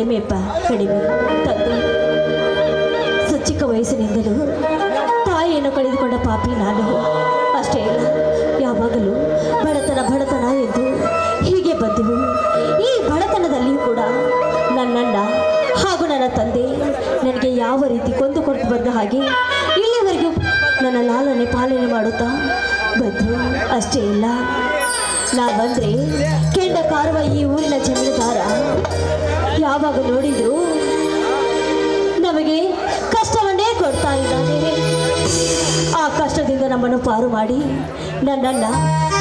ಕಡಿಮೆಯಪ್ಪ, ಕಡಿಮೆ. ತಂದೆ ಚಿಕ್ಕ ವಯಸ್ಸಿನಿಂದಲೂ ತಾಯಿಯನ್ನು ಕಳೆದುಕೊಂಡ ಪಾಪಿ ನಾನು. ಅಷ್ಟೇ ಅಲ್ಲ, ಯಾವಾಗಲೂ ಬಡತನ ಬಡತನ ಎಂದು ಹೀಗೆ ಬಂದೆವು. ಈ ಬಡತನದಲ್ಲಿಯೂ ಕೂಡ ನನ್ನಣ್ಣ ಹಾಗೂ ನನ್ನ ತಂದೆ ನನಗೆ ಯಾವ ರೀತಿ ಕೊಂದುಕೊಟ್ಟು ಬಂದ ಹಾಗೆ ಇಲ್ಲಿವರೆಗೂ ನನ್ನ ಲಾಲನೆ ಪಾಲನೆ ಮಾಡುತ್ತಾ ಬಂದರು. ಅಷ್ಟೇ ಇಲ್ಲ, ನಾ ಬಂದರೆ ಕೆಂಡ ಕಾರುವ ಈ ಊರಿನ ಜಮೀನುದಾರ ಯಾವಾಗ ನೋಡಿದ್ರು ನಮಗೆ ಕಷ್ಟವನ್ನೇ ಕೊಡ್ತಾ ಇದ್ದಾನೆ. ಆ ಕಷ್ಟದಿಂದ ನಮ್ಮನ್ನು ಪಾರು ಮಾಡಿ ನನ್ನಣ್ಣ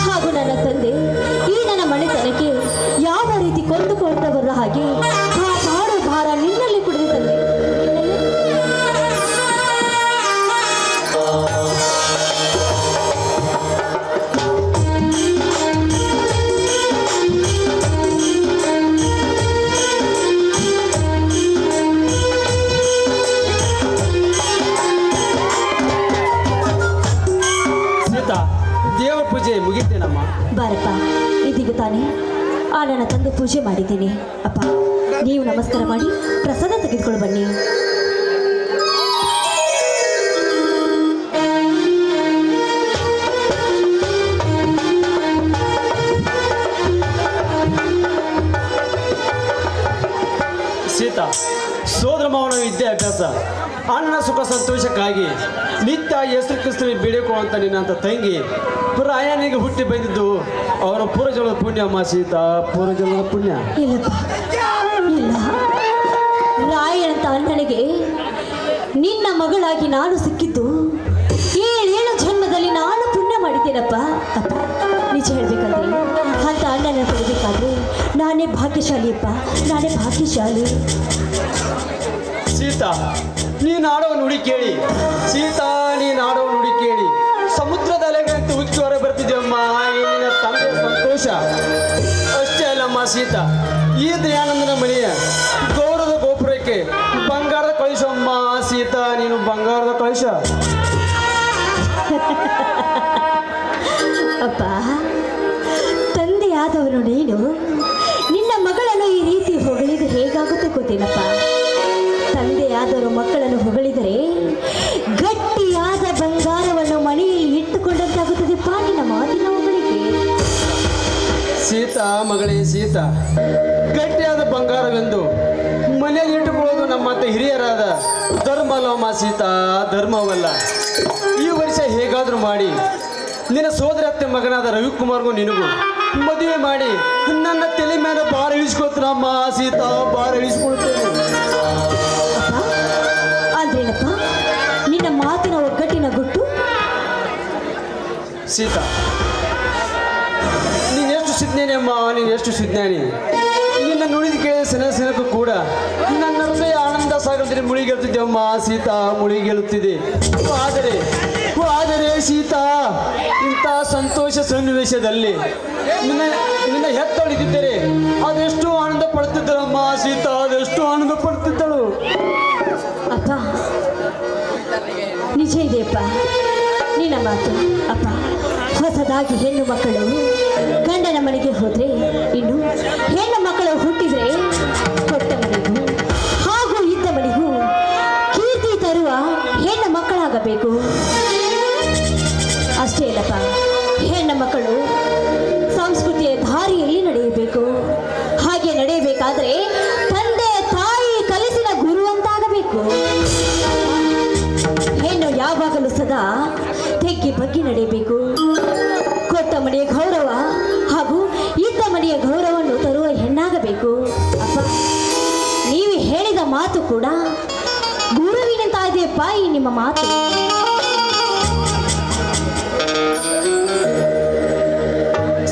ಹಾಗೂ ನನ್ನ ತಂದೆ ಈ ನನ್ನ ಮನೆತನಕ್ಕೆ ಯಾವ ರೀತಿ ಕೊಂದುಕೊಂಡವರ ಹಾಗೆ ಕಾಪಾಡೋ ಭಾರ ನಿನ್ನಲ್ಲಿ ಕುಡಿದು ತಂದೆ. ದೇವರ ಪೂಜೆ ಮುಗಿತೇನಮ್ಮ? ಬಾರಪ್ಪ, ಇದೀಗ ತಾನೇ ಆ ನನ್ನ ತಂದೆ ಪೂಜೆ ಮಾಡಿದ್ದೀನಿ. ಅಪ್ಪ, ನೀವು ನಮಸ್ಕಾರ ಮಾಡಿ ಪ್ರಸಾದ ತೆಗೆದುಕೊಂಡು ಬನ್ನಿ. ಸೀತಾ, ಸೋದರ ಮಾವನ ವಿದ್ಯಾಭ್ಯಾಸ, ಅಣ್ಣನ ಸುಖ ಸಂತೋಷಕ್ಕಾಗಿ ನಿತ್ಯ ಯೇಸು ಕ್ರಿಸ್ತನಿಗೆ ಬೇಡಿಕೊಳ್ಳುವಂತ ನಿನ್ನಂತ ತಂಗಿ ರಾಯನಿಗೆ ಹುಟ್ಟಿ ಬಂದಿದ್ದು ಅವರ ಪೂರ್ವಜನ್ಮದ ಪುಣ್ಯ ಅಮ್ಮ ಸೀತಾ, ಪೂರ್ವಜನ್ಮದ ಪುಣ್ಯ. ಇಲ್ಲಪ್ಪ, ಇಲ್ಲ. ರಾಯನಂತ ಅಣ್ಣನಿಗೆ ನಿನ್ನ ಮಗಳಾಗಿ ನಾನು ಸಿಕ್ಕಿದ್ದು 7 ಜನ್ಮದಲ್ಲಿ ನಾನು ಪುಣ್ಯ ಮಾಡಿದ್ದೇನಪ್ಪ. ಅಪ್ಪ, ನಿಜ ಹೇಳ್ಬೇಕಂದ್ರೆ ಅಂತ ಅಣ್ಣನ ಪಡಿಬೇಕಾದ್ರೆ ನಾನೇ ಭಾಗ್ಯಶಾಲಿಯಪ್ಪ, ನಾನೇ ಭಾಗ್ಯಶಾಲಿ. ಸೀತಾ, ನೀನು ಆಡೋ ನುಡಿ ಕೇಳಿ, ಸೀತಾ ನೀನು ಆಡೋ ನುಡಿ ಕೇಳಿ ಸಮುದ್ರದ ಅಲೆಗಳಂತೆ ಉಕ್ಕಿ ಹೊರ ಬರ್ತಿದ್ಯಮ್ಮ. ನಿನ್ನ ತಂದೆ ಸಂತೋಷ ಅಷ್ಟೇ ಅಲ್ಲಮ್ಮ ಸೀತಾ, ಈ ದಯಾನಂದನ ಮನೆಯ ಗೌರವದ ಗೋಪುರಕ್ಕೆ ಬಂಗಾರದ ಕಳಿಸಮ್ಮ ಸೀತಾ, ನೀನು ಬಂಗಾರದ ಕಳಿಸ. ಅಪ್ಪ, ತಂದೆಯಾದವನು ನೀನು ನಿನ್ನ ಮಗಳನ್ನು ಈ ರೀತಿ ಹೊಗಳಿದು ಹೇಗಾಗುತ್ತೆ ಗೊತ್ತೇನಪ್ಪ. ತಂದೆಯಾದವರು ಮಕ್ಕಳನ್ನು ಹೊಗಳಿದರೆ ಗಟ್ಟಿಯಾದ ಬಂಗಾರವನ್ನು ಮನೆಯಲ್ಲಿ ಇಟ್ಟುಕೊಂಡಂತಾಗುತ್ತದೆಪ್ಪ ನಿನ್ನ ಮಾತಿನ ಹೊಗಳಿಕೆ. ಸೀತಾ ಮಗಳೇ ಸೀತಾ, ಗಟ್ಟಿಯಾದ ಬಂಗಾರವೆಂದು ಮನೆಯಲ್ಲಿ ಇಟ್ಟುಕೊಳ್ಳೋದು ನಮ್ಮಂತ ಹಿರಿಯರಾದ ಧರ್ಮ ಅಲ್ಲಮ್ಮ ಸೀತಾ, ಧರ್ಮವಲ್ಲ. ಈ ವರ್ಷ ಹೇಗಾದರೂ ಮಾಡಿ ನಿನ್ನ ಸೋದರತ್ತೆ ಮಗನಾದ ರವಿಕುಮಾರ್ಗೂ ನಿನಗೂ ಮದುವೆ ಮಾಡಿ ನನ್ನ ತಲೆ ಮೇಲೆ ಭಾರ ಇಳಿಸ್ಕೊಳ್ತೀನಮ್ಮ ಸೀತಾ, ಭಾರ ಇಳಿಸ್ಕೊಳ್ತೇನೆ. ಆದ್ರೇನಪ್ಪ ನಿನ್ನ ಮಾತಿನ ಒಗ್ಗಟ್ಟಿನ ಗುಟ್ಟು? ಸೀತಾ, ನೀನೆಷ್ಟು ಸಿದ್ಧಾನಿ ಅಮ್ಮ, ನೀನೆಷ್ಟು ಸಿದ್ಧಾನಿ. ನಿನ್ನ ನುಡಿದ ಕೇಳಿದ ಸೆನಸೆನಕ್ಕೂ ಕೂಡ ನನ್ನ ಹೃದಯ ಆನಂದ ಸಾಗರದಲ್ಲಿ ಮುಳಿಗೆಳುತ್ತಿದ್ದೆಯಮ್ಮ ಸೀತಾ, ಮುಳಿಗೆಳುತ್ತಿದೆ. ಆದರೆ ಸೀತಾ, ಇಂಥ ಸಂತೋಷ ಸನ್ನಿವೇಶದಲ್ಲಿ ನಿನ್ನ ಹೆತ್ತೊಳಿದಿದ್ದರೆ ಅದೆಷ್ಟು ಆನಂದ ಪಡ್ತಿದ್ದಳಮ್ಮ ಸೀತಾ, ಅದೆಷ್ಟು ಆನಂದ ಪಡ್ತಿದ್ದಳು. ಅಪ್ಪ, ನಿಜ ಇದೆಯಪ್ಪ ನಿನ್ನ ಮಾತು. ಅಪ್ಪ, ಹೊಸದಾಗಿ ಹೆಣ್ಣು ಮಕ್ಕಳು ಗಂಡನ ಮನೆಗೆ ಹೋದ್ರೆ, ಇನ್ನು ಹೆಣ್ಣು ಮಕ್ಕಳು ಹುಟ್ಟಿದ್ರೆ ಕೊಟ್ಟ ಮನೆಗೂ ಹಾಗೂ ಇದ್ದ ಮನೆಗೂ ಕೀರ್ತಿ ತರುವ ಹೆಣ್ಣು ಮಕ್ಕಳಾಗಬೇಕು. ಅಷ್ಟೇ ಇಲ್ಲಪ್ಪ, ಹೆಣ್ಣು ಮಕ್ಕಳು ಸಂಸ್ಕೃತಿಯ ದಾರಿಯಲ್ಲಿ ನಡೆಯಬೇಕು. ಹಾಗೆ ನಡೆಯಬೇಕಾದ್ರೆ ತಂದೆ ತಾಯಿ ಕಲಿಸಿದ ಗುರು ಅಂತಾಗಬೇಕು. ಹೆಣ್ಣು ಯಾವಾಗಲೂ ಸದಾ ತೆಗ್ಗಿ ಬಗ್ಗಿ ನಡೆಯಬೇಕು. ಕೊಟ್ಟ ಮನೆಯ ಗೌರವ ಹಾಗೂ ಇದ್ದ ಮನೆಯ ಗೌರವವನ್ನು ತರುವ ಹೆಣ್ಣಾಗಬೇಕು. ಅಪ್ಪ, ನೀವು ಹೇಳಿದ ಮಾತು ಕೂಡ ಗುರುವಿನಂತ ಇದೆಯಪ್ಪ ಈ ನಿಮ್ಮ ಮಾತು.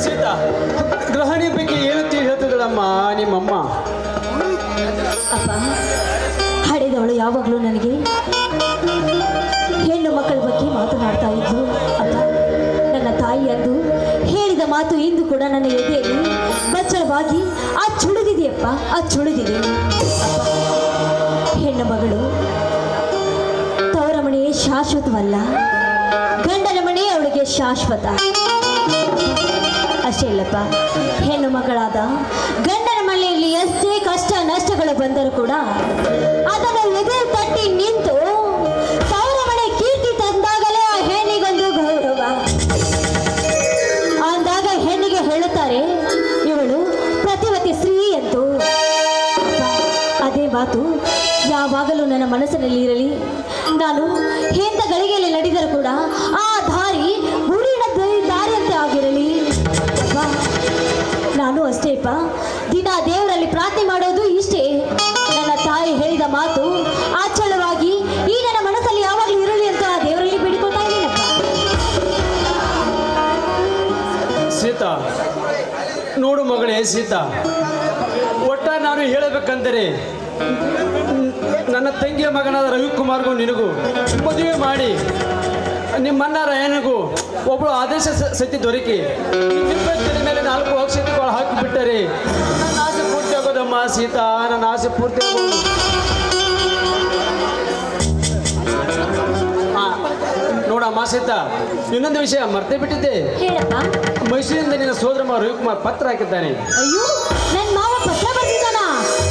ಸೀತಾ, ಗ್ರಹಣಿ ಬಗ್ಗೆ ಏನು ಹೇಳ್ತಿದ್ದಳಮ್ಮ ನಿಮ್ಮಮ್ಮ? ಅಪ್ಪ, ಹಡೆದವಳು ಯಾವಾಗಲೂ ನನಗೆ ಹೆಣ್ಣು ಮಕ್ಕಳ ಬಗ್ಗೆ ಮಾತನಾಡ್ತಾ ಇದ್ದು. ಅಪ್ಪ, ನನ್ನ ತಾಯಿ ಅಂದು ಹೇಳಿದ ಮಾತು ಇಂದು ಕೂಡ ನನ್ನ ಎದೆಯಲ್ಲಿ ಬಚ್ಚಳವಾಗಿ ಅಚ್ಚುಳಿದಿದೆಯಪ್ಪ, ಅಚ್ಚುಳಿದಿದೆ. ಅಪ್ಪ, ಹೆಣ್ಣು ಮಗಳು ತವರ ಮನೆ ಶಾಶ್ವತವಲ್ಲ, ಗಂಡನ ಮನೆ ಅವಳಿಗೆ ಶಾಶ್ವತ. ಅಷ್ಟೇ ಇಲ್ಲಪ್ಪ, ಹೆಣ್ಣು ಮಕ್ಕಳಾದ ಗಂಡನ ಮನೆ ಮನೆಯಲ್ಲಿ ಎಷ್ಟೇ ಕಷ್ಟ ನಷ್ಟಗಳು ಬಂದರೂ ಕೂಡ ಅದನ್ನು ಎದೆ ತಟ್ಟಿ ನಿಂತು ತವರ ಮನೆ ಕೀರ್ತಿ ತಂದಾಗಲೇ ಆ ಹೆಣ್ಣಿಗೊಂದು ಗೌರವ. ಅಂದಾಗ ಹೆಣ್ಣಿಗೆ ಹೇಳುತ್ತಾರೆ ಇವಳು ಪ್ರತಿವತಿ ಸ್ತ್ರೀ ಎಂದು. ಅದೇ ಮಾತು ಯಾವಾಗಲೂ ನನ್ನ ಮನಸ್ಸಿನಲ್ಲಿ ಇರಲಿ. ನಾನು ಎಂಥ ಗಳಿಗೆಯಲ್ಲಿ ನಡೆದರೂ ಕೂಡ ಆ ದಾರಿ ಗುರಿನ ದಾರಿಯಂತೆ ಆಗಿರಲಿ. ನಾನು ಅಷ್ಟೇಪ್ಪ, ದಿನ ದೇವರಲ್ಲಿ ಪ್ರಾರ್ಥನೆ ಮಾಡೋದು ಇಷ್ಟೇ. ನನ್ನ ತಾಯಿ ಹೇಳಿದ ಮಾತು ಆಚಳವಾಗಿ ಈ ನನ್ನ ಮನಸ್ಸಲ್ಲಿ ಯಾವಾಗಲೂ ಇರಲಿ ಅಂತ ದೇವರಲ್ಲಿ ಬೇಡಿಕೊಳ್ತಾ ಇದ್ದೀನಪ್ಪ. ಸೀತಾ, ನೋಡು ಮಗಳೇ ಸೀತಾ, ಒಟ್ಟ ನಾನು ಹೇಳಬೇಕಂದರೆ ನನ್ನ ತಂಗಿಯ ಮಗನಾದ ರವಿಕುಮಾರ್ಗೂ ನಿನಗೂ ಮದುವೆ ಮಾಡಿ ನಿಮ್ಮನ್ನ ರಾಯನಿಗೂ ಒಬ್ಬಳು ಆದೇಶ ಸತಿ ದೊರಕಿ ನಿಮ್ಮ ತಲೆ ಮೇಲೆ 4 ಅಕ್ಷತೆಗಳು ಹಾಕಿಬಿಟ್ಟರೆ ನನ್ನ ಆಸೆ ಪೂರ್ತಿ ಆಗೋದಮ್ಮ ಸೀತಾ, ನನ್ನ ಆಸೆ ಪೂರ್ತಿ ಆಗೋದು. ನೋಡಮ್ಮ ಸೀತಾ, ಇನ್ನೊಂದು ವಿಷಯ ಮರ್ತೇ ಬಿಟ್ಟಿದ್ದೆ. ಹೇಳಪ್ಪ. ಮೈಸೂರಿನಿಂದ ನಿನ್ನ ಸೋದರಮ್ಮ ರವಿಕುಮಾರ್ ಪತ್ರ ಹಾಕಿದ್ದಾನೆ. ಅಯ್ಯೋ, ನನ್ನ ಮಾವ ಪತ್ರ ಬರ್ತಿದ್ದಾನ?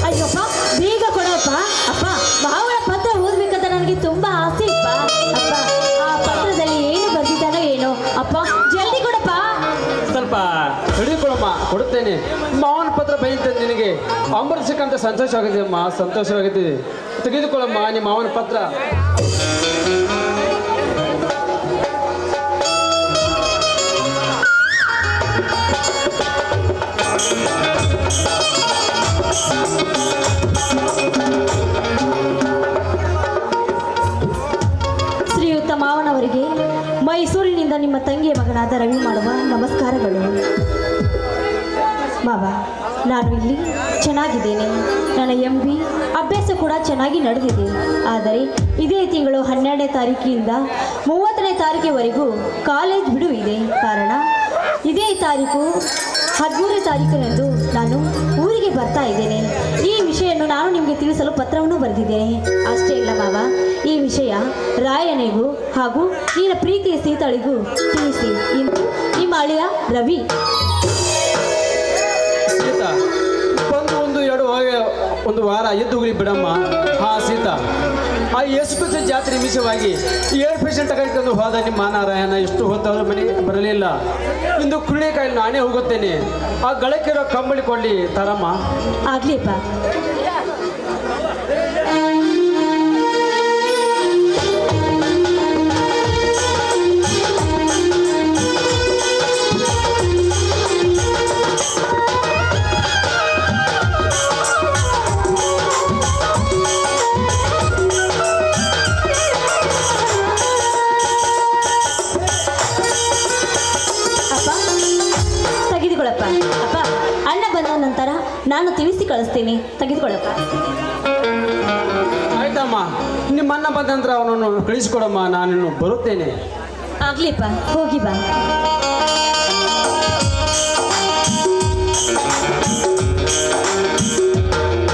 ಅಯ್ಯಪ್ಪ, ಬೇಗ ಕೊಡಪ್ಪ. ಅಪ್ಪ, ಮಾವನ ಪತ್ರ ಓದ್ಬೇಕಂತ ನನಗೆ ತುಂಬಾ ಆಸೆ ಇಪ್ಪ. ಅಪ್ಪ, ಆ ಪತ್ರದಲ್ಲಿ ಏನು ಬರ್ತಿದ್ದಾನೋ ಏನೋ. ಅಪ್ಪ, ಜಲ್ದಿ ಕೊಡಪ್ಪ. ಸ್ವಲ್ಪ ಹಿಡಿದುಕೊಳಮ್ಮ, ಕೊಡುತ್ತೇನೆ. ಮಾವನ ಪತ್ರ ಬೈಯುತ್ತೆ ನಿನಗೆ ಅಮೃತ ಸಿಕ್ಕಂತ ಸಂತೋಷವಾಗಿದೆ ಅಮ್ಮ, ಸಂತೋಷವಾಗುತ್ತಿದೆ. ತೆಗೆದುಕೊಳ್ಳಮ್ಮ ನಿಮ್ಮ ಮಾವನ ಪತ್ರ. ಶ್ರೀಯುತ ಮಾವನವರಿಗೆ ಮೈಸೂರಿನಿಂದ ನಿಮ್ಮ ತಂಗಿಯ ಮಗನಾದ ರವಿ ಮಾಡುವ ನಮಸ್ಕಾರಗಳು. ಮಾವ, ನಾನು ಇಲ್ಲಿ ಚೆನ್ನಾಗಿದ್ದೇನೆ. ನನ್ನ MB ಅಭ್ಯಾಸ ಕೂಡ ಚೆನ್ನಾಗಿ ನಡೆದಿದೆ. ಆದರೆ ಇದೇ ತಿಂಗಳು 12ನೇ ತಾರೀಕಿಂದ 30ನೇ ತಾರೀಕಿವರೆಗೂ ಕಾಲೇಜ್ ಬಿಡುವಿದೆ. ಕಾರಣ ಇದೇ ತಾರೀಕು 13ನೇ ತಾರೀಕಿನಂದು ನಾನು ಊರಿಗೆ ಬರ್ತಾ ಇದ್ದೇನೆ. ಈ ವಿಷಯವನ್ನು ನಾನು ನಿಮಗೆ ತಿಳಿಸಲು ಪತ್ರವನ್ನು ಬರೆದಿದ್ದೇನೆ. ಅಷ್ಟೇ ಇಲ್ಲ ಮಾವ, ಈ ವಿಷಯ ರಾಯನಿಗೂ ಹಾಗೂ ನಿನ್ನ ಪ್ರೀತಿಯ ಸೀತಾಳಿಗೂ ತಿಳಿಸಿ. ಇಂದು ನಿಮ್ಮ ಅಳಿಯ ರವಿ. ಸೀತಾ, ಬಂದು ಒಂದು ವಾರ ಎದ್ದುಗುಳಿ ಬಿಡಮ್ಮ. ಹಾ ಸೀತಾ, ಆ ಯೇಸುಕ್ರಿಸ್ತ ಜಾತ್ರೆ ನಿಮಿಷವಾಗಿ 7 ಪೇಷಂಟ್ ಕರೆದುಕೊಂಡು ಹೋದ ನಿಮ್ಮ ನಾರಾಯಣ ಎಷ್ಟು ಹೊತ್ತವರು ಮನೆಗೆ ಬರಲಿಲ್ಲ. ಇಂದು ಕುಳ್ಳೆಕಾಯಿ ನಾನೇ ಹೋಗುತ್ತೇನೆ. ಆ ಗಳಕ್ಕಿರೋ ಕಂಬಳಿ ಕೊಂಡಿ ತರಮ್ಮ. ಆಗ್ಲಿಪ್ಪ. ತೆಗೆದುಕೊಳ್ಳಪ್ಪ. ಅಪ್ಪ, ಅಣ್ಣ ಬಂದ ನಂತರ ನಾನು ತಿಳಿಸಿ ಕಳಿಸ್ತೀನಿ. ತೆಗೆದುಕೊಳ್ಳಪ್ಪ. ಆಯ್ತಮ್ಮ, ನಿಮ್ಮ ಅಣ್ಣ ಬಂದ ನಂತರ ಅವನನ್ನು ಕಳಿಸಿಕೊಡಮ್ಮ, ನಾನು ಬರುತ್ತೇನೆ. ಆಗ್ಲಿಪ್ಪ, ಹೋಗಿ ಬಾ.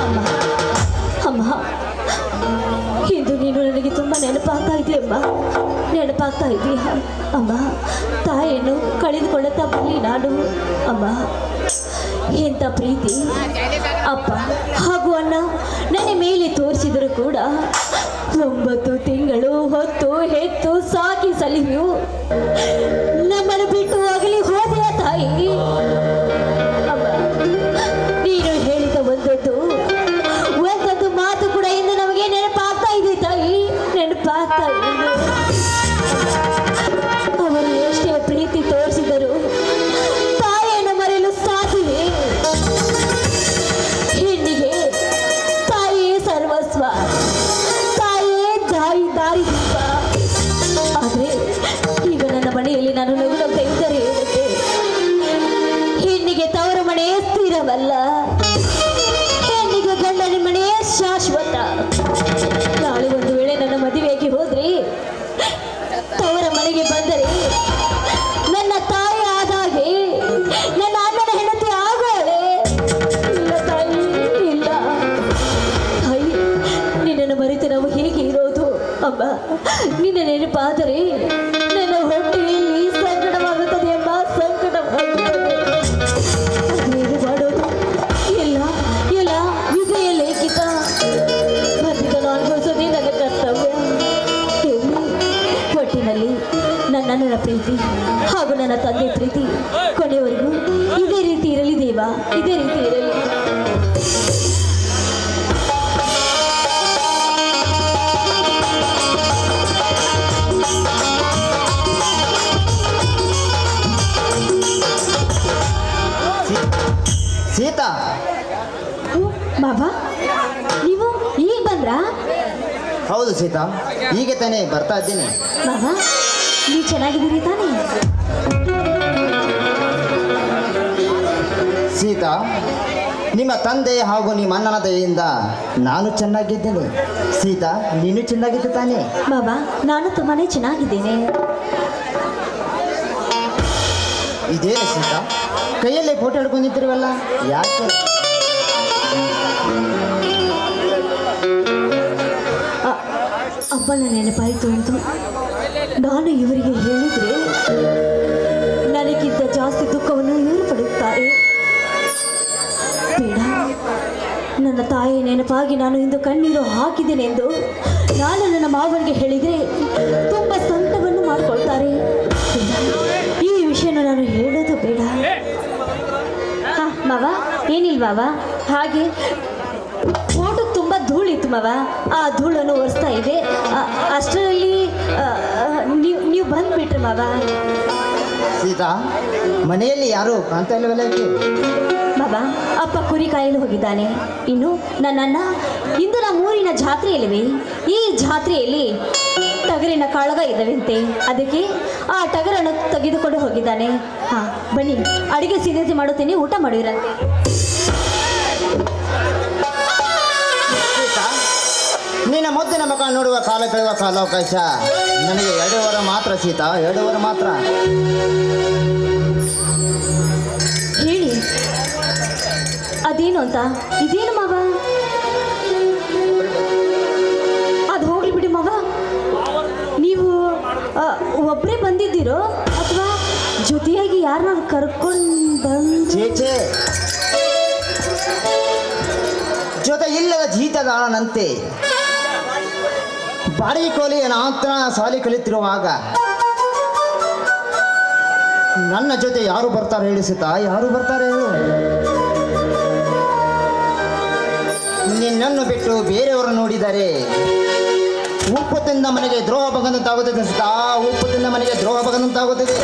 ಅಮ್ಮ, ಅಮ್ಮ, ಇಂದು ನೀನು ನನಗೆ ತುಂಬ ನೆನಪಾಗ್ತಾ ಇದೆಯಮ್ಮ. ನೆನಪಾಗ್ತಾ ಇದೆಯಾ ಅಮ್ಮ? ತಾಯಿಯನ್ನು ಕಳೆದುಕೊಳ್ಳುತ್ತಾ ಬರಲಿ ನಾನು. ಅಮ್ಮ, ಎಂಥ ಪ್ರೀತಿ ಅಪ್ಪ ಹಾಗೂ ಅಣ್ಣ ನನ್ನ ಮೇಲೆ ತೋರಿಸಿದರೂ ಕೂಡ 9 ತಿಂಗಳು ಹೊತ್ತು ಹೆತ್ತು ಸಾಕಿ ಸಲಿಯು ನಮ್ಮನ್ನು ಬಿಟ್ಟು ಹೋಗಲಿ ಹೋದೆಯ ತಾಯಿ. ಅಮ್ಮ, ನೀನು ಹೇಳಿದ ಒಂದೊಂದು ಮಾತು ಕೂಡ ಇಂದು ನಮಗೆ ನೆನಪಾಗ್ತಾ ಇದೆ ತಾಯಿ, ನೆನಪಾಗ್ತಾ ಇದೆ. ಅವರು ಎಷ್ಟೇ ಪ್ರೀತಿ ತೋರಿಸಿದರು ತಾಯಿಯನ್ನು ಮರೆಯಲು ಸಾಧ್ಯವೇ? ಹೆಣ್ಣಿಗೆ ತಾಯಿಯೇ ಸರ್ವಸ್ವ, ತಾಯಿಯೇ ದಾರಿದೀಪ. ಆದರೆ ಈಗ ನನ್ನ ಮನೆಯಲ್ಲಿ ನಾನು ನಗುನಗ್ತಾ ಇದ್ದರೆ ಹೆಣ್ಣಿಗೆ ತವರ ಮನೆ ಸ್ಥಿರವಲ್ಲ, ಹೆಣ್ಣಿಗೆ ಗಂಡನ ಮನೆ ಶಾಶ್ವತ. ನಾಳೆ ಒಂದು ವೇಳೆ ನನ್ನ ಮದುವೆಗೆ ಹೋದ್ರೆ ತವರ ಮನೆಗೆ ಬಂದರೆ ನನ್ನ ತಾಯಿ ಆದಾಗೆ ನನ್ನ ಅಣ್ಣನ ಹೆಂಡತಿ ಆಗೋಳೆ. ಇಲ್ಲ ತಾಯಿ, ಇಲ್ಲ ತಾಯಿ, ನಿನ್ನನ್ನು ಮರೆತು ನಾವು ಹೇಗೆ ಇರೋದು? ಅಮ್ಮ, ನಿನ್ನ ನೆನಪಾದರೆ ನನ್ನ ಹೊಟ್ಟೆಯಲ್ಲಿ ಸಂಕಟವಾಗುತ್ತದೆ ಅಮ್ಮ, ಸಂಕಟವಾಗುತ್ತದೆ. ಅದೇನು ಮಾಡೋದು? ಇಲ್ಲ ಪ್ರೀತಿ ಹಾಗೂ ನನ್ನ ತಂದೆ ಪ್ರೀತಿ ಕೊನೆಯವರೆಗೂ ಇದೇ ರೀತಿ ಇರಲಿ ದೇವ, ಇದೇ ರೀತಿ ಇರಲಿ. ಸೀತಾ, ಬಾಬಾ, ನೀವು ಈಗ ಬಂದ್ರಾ? ಹೌದು ಸೀತಾ, ಹೀಗೆ ತಾನೇ ಬರ್ತಾ ಇದ್ದೀನಿ. ಬಾಬಾ, ನೀವು ಚೆನ್ನಾಗಿದ್ದೀರಿ ತಾನೇ? ಸೀತಾ, ನಿಮ್ಮ ತಂದೆ ಹಾಗೂ ನಿಮ್ಮ ಅಣ್ಣನ ದಯೆಯಿಂದ ನಾನು ಚೆನ್ನಾಗಿದ್ದೇನೆ. ಸೀತಾ, ನೀನು ಚೆನ್ನಾಗಿದ್ದೆ ತಾನೇ? ಬಾಬಾ, ನಾನು ತುಂಬಾನೇ ಚೆನ್ನಾಗಿದ್ದೇನೆ. ಇದೇನು ಸೀತಾ, ಕೈಯಲ್ಲೇ ಫೋಟೋ ಹಿಡ್ಕೊಂಡಿರ್ತೀರವಲ್ಲ, ಯಾಕೆ? ಅಪ್ಪನ ನೆನಪಾಯಿತು ಅಂತ ನಾನು ಇವರಿಗೆ ಹೇಳಿದರೆ ನನಗಿಂತ ಜಾಸ್ತಿ ದುಃಖವನ್ನು ಇವರು ಪಡುತ್ತಾರೆ. ಬೇಡ, ನನ್ನ ತಾಯಿ ನೆನಪಾಗಿ ನಾನು ಇಂದು ಕಣ್ಣೀರು ಹಾಕಿದ್ದೇನೆ ಎಂದು ನಾನು ನನ್ನ ಮಾವನಿಗೆ ಹೇಳಿದರೆ ತುಂಬ ಸಂಕಟವನ್ನು ಮಾಡಿಕೊಳ್ತಾರೆ. ಈ ವಿಷಯನ ನಾನು ಹೇಳೋದು ಬೇಡ. ಹಾಂ ಮಾವ, ಏನಿಲ್ವಾವ, ಹಾಗೆ ಫೋಟೋಗೆ ತುಂಬ ಧೂಳಿತ್ತು ಮಾವ, ಆ ಧೂಳನ್ನು ಒರೆಸ್ತಾ ಇದೆ. ಅಷ್ಟರಲ್ಲಿ ನೀವು ಬಂದುಬಿಟ್ರಿ ಮಾವ. ಸೀತಾ, ಮನೆಯಲ್ಲಿ ಯಾರು ಕಾಣ್ತಾ ಇಲ್ಲವಲ್ಲ ಯಾಕೆ? ಬಾಬಾ, ಅಪ್ಪ ಕುರಿ ಕಾಯಲು ಹೋಗಿದ್ದಾನೆ. ಇನ್ನು ನನ್ನನ್ನ ಇಂದು ನಮ್ಮೂರಿನ ಜಾತ್ರೆಯಲ್ಲಿವೆ. ಈ ಜಾತ್ರೆಯಲ್ಲಿ ಟಗರಿನ ಕಾಳಗ ಇದ್ದಾವಂತೆ, ಅದಕ್ಕೆ ಆ ಟಗರನ್ನು ತೆಗೆದುಕೊಂಡು ಹೋಗಿದ್ದಾನೆ. ಹಾಂ ಬನ್ನಿ, ಅಡುಗೆ ಸಿದ್ಧತೆ ಮಾಡುತ್ತೇನೆ, ಊಟ ಮಾಡಿರಂತೆ. ನಿನ್ನ ಮುದ್ದಿನ ಮುಖ ನೋಡುವ ಕಾಲ ಕಳೆಯುವ ಕಾಲಾವಕಾಶ ನನಗೆ 2 ವಾರ ಮಾತ್ರ ಸೀತಾ, 2 ವಾರ ಮಾತ್ರ. ಹೇಳಿ, ಅದೇನು ಅಂತ? ಇದೇನು ಮಾವ? ಅದು ಹೋಗ್ಲಿ ಬಿಡಿ ಮಾವ. ನೀವು ಒಬ್ಬರೇ ಬಂದಿದ್ದೀರೋ ಅಥವಾ ಜೊತೆಯಾಗಿ ಯಾರನ್ನ ಕರ್ಕೊಂಡು ಬಂದು? ಚೇಚೆ, ಜೊತೆ ಇಲ್ಲದ ಜೀತದಾಳನಂತೆ ಬಾಡಿಗೆ ಕೋಲಿ ನಾತ್ರ ಸಾಲಿ ಕಲಿತಿರುವಾಗ ನನ್ನ ಜೊತೆ ಯಾರು ಬರ್ತಾರೆ ಹೇಳಿ ಸೀತಾ, ಯಾರು ಬರ್ತಾರೆ ಹೇಳು? ನಿನ್ನನ್ನು ಬಿಟ್ಟು ಬೇರೆಯವರು ನೋಡಿದರೆ ಉಪ್ಪು ತಿಂದ ಮನೆಗೆ ದ್ರೋಹ ಬಗದಂತಾಗುತ್ತದೆ ಸೀತಾ, ಉಪ್ಪು ತಿಂದ ಮನೆಗೆ ದ್ರೋಹ ಬಗದಂತಾಗುತ್ತದೆ.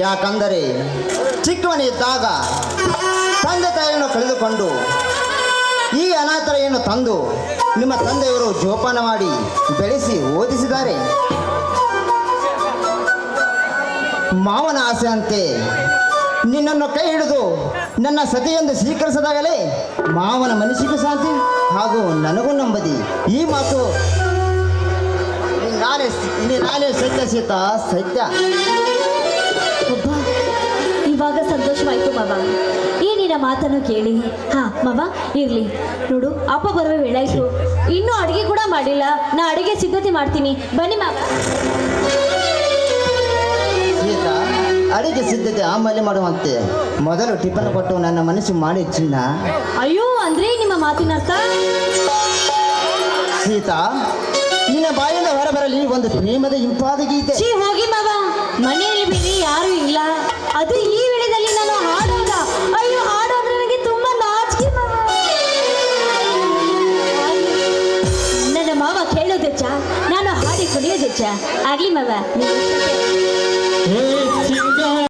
ಯಾಕಂದರೆ ಚಿಕ್ಕವನಿದ್ದಾಗ ತಂದೆ ತಾಯಿಯನ್ನು ಕಳೆದುಕೊಂಡು ಈ ಅನಾಥರೆಯನ್ನು ತಂದು ನಿಮ್ಮ ತಂದೆಯವರು ಜೋಪಾನ ಮಾಡಿ ಬೆಳೆಸಿ ಓದಿಸಿದ್ದಾರೆ. ಮಾವನ ಆಸೆ ಅಂತೆ ನಿನ್ನನ್ನು ಕೈ ಹಿಡಿದು ನನ್ನ ಸತಿಯೆಂದು ಸ್ವೀಕರಿಸಿದಾಗಲೇ ಮಾವನ ಮನಸ್ಸಿಗೂ ಶಾಂತಿ ಹಾಗೂ ನನಗೂ ನೆಮ್ಮದಿ. ಈ ಮಾತು ನಾನೇ ಸತ್ಯ ಸೀತಾ, ಸತ್ಯ. ಒಬ್ಬ ಇವಾಗ ಸಂತೋಷವಾಯಿತು ಮಾವ, ಈ ನಿನ್ನ ಮಾತನ್ನು ಕೇಳಿ. ಹಾಂ ಮಾವ, ಇರಲಿ ನೋಡು, ಅಪ್ಪ ಬರುವ ವೇಳಾಯಿತು, ಇನ್ನೂ ಅಡುಗೆ ಕೂಡ ಮಾಡಿಲ್ಲ. ನಾ ಅಡುಗೆ ಸಿದ್ಧತೆ ಮಾಡ್ತೀನಿ, ಬನ್ನಿ ಮಾವ. ಸೀತಾ, ಅಡಿಗೆ ಸಿದ್ಧತೆ ಆಮೇಲೆ ಮಾಡುವಂತೆ ಮೊದಲು ಟಿಫನ್ ಕೊಟ್ಟು ನನ್ನ ಮನಸ್ಸು ಮಾಡಿ ಚಿನ್ನ. ಅಯ್ಯೋ, ಅಂದ್ರೆ ನಿಮ್ಮ ಮಾತಿನ ಅರ್ಥ? ಸೀತಾ, ನಿನ್ನ ಬಾಯಿಂದ ಹೊರಬರಲಿ ಒಂದು ಪ್ರೇಮದ ಇಂಪಾದ ಗೀತೆ. ಛೀ, ಹೋಗಿ ಮಾವ, ಮನೆಯಲ್ಲಿ ಬೇರೆ ಯಾರೂ ಇಲ್ಲ, ಅದು ಈ ವೇಳೆಯಲ್ಲಿ ನಾನು ಹಾಡೋಲ್ಲ. ಅಯ್ಯೋ, ಹಾಡೋದ್ರೆ ನನಗೆ ತುಂಬಾ ನಾಚಿಕೆ ಮಾವ. ನನ್ನ ಮಾವ ಕೇಳೋದೆಚ್ಚ, ನಾನು ಹಾಡಿ ಕುಡಿಯೋದೆಚ್ಚ. ಆಗ್ಲಿ ಮಾವ, ನೀವು